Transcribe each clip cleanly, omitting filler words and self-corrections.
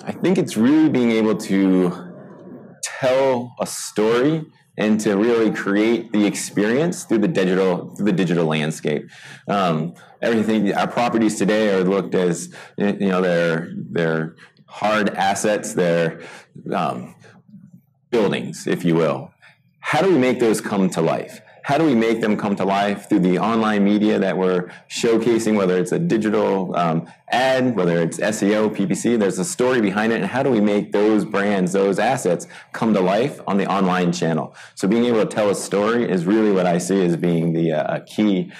I think it's really being able to tell a story and to really create the experience through the digital landscape. Everything, our properties today are looked as, they're hard assets, they're buildings, if you will. How do we make those come to life? How do we make them come to life through the online media that we're showcasing, whether it's a digital ad, whether it's SEO, PPC, there's a story behind it, and how do we make those brands, those assets come to life on the online channel? So being able to tell a story is really what I see as being the a key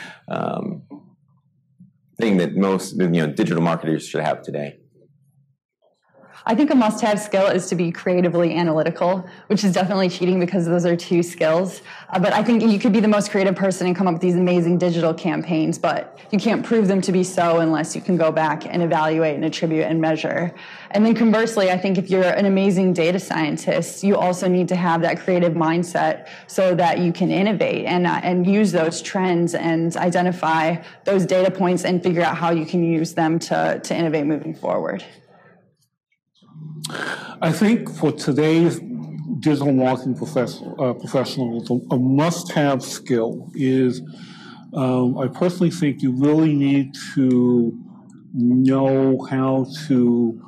thing that most digital marketers should have today. I think a must-have skill is to be creatively analytical, which is definitely cheating because those are two skills. But I think you could be the most creative person and come up with these amazing digital campaigns, but you can't prove them to be so unless you can go back and evaluate and attribute and measure. And then conversely, I think if you're an amazing data scientist, you also need to have that creative mindset so that you can innovate and use those trends and identify those data points and figure out how you can use them to innovate moving forward. I think for today's digital marketing professionals, a must-have skill is, I personally think you really need to know how to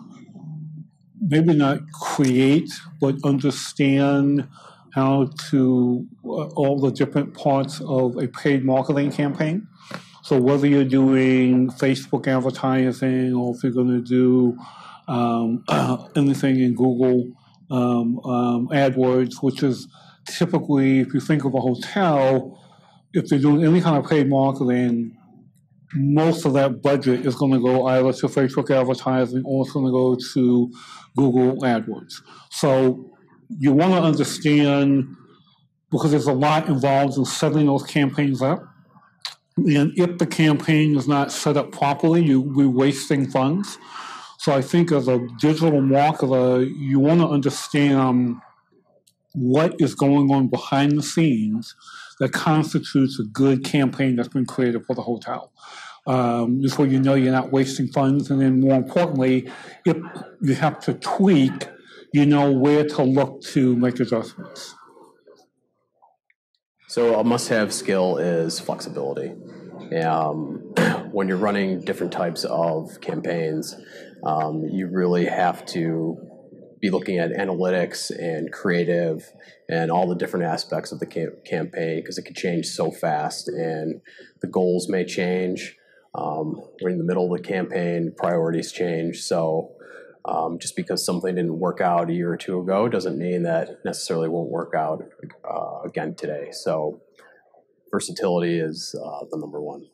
maybe not create, but understand how to all the different parts of a paid marketing campaign. So whether you're doing Facebook advertising or if you're going to do anything in Google AdWords, which is typically, if you think of a hotel, if they're doing any kind of paid marketing, most of that budget is going to go either to Facebook advertising or it's going to go to Google AdWords. So you want to understand, because there's a lot involved in setting those campaigns up. And if the campaign is not set up properly, you'll be wasting funds. So I think as a digital marketer, you want to understand what is going on behind the scenes that constitutes a good campaign that's been created for the hotel. This way you know you're not wasting funds, and then more importantly, if you have to tweak, you know where to look to make adjustments. So a must-have skill is flexibility. When you're running different types of campaigns, you really have to be looking at analytics and creative and all the different aspects of the campaign, because it can change so fast and the goals may change. We're in the middle of the campaign, priorities change. So just because something didn't work out a year or two ago doesn't mean that necessarily won't work out again today. So versatility is the number one.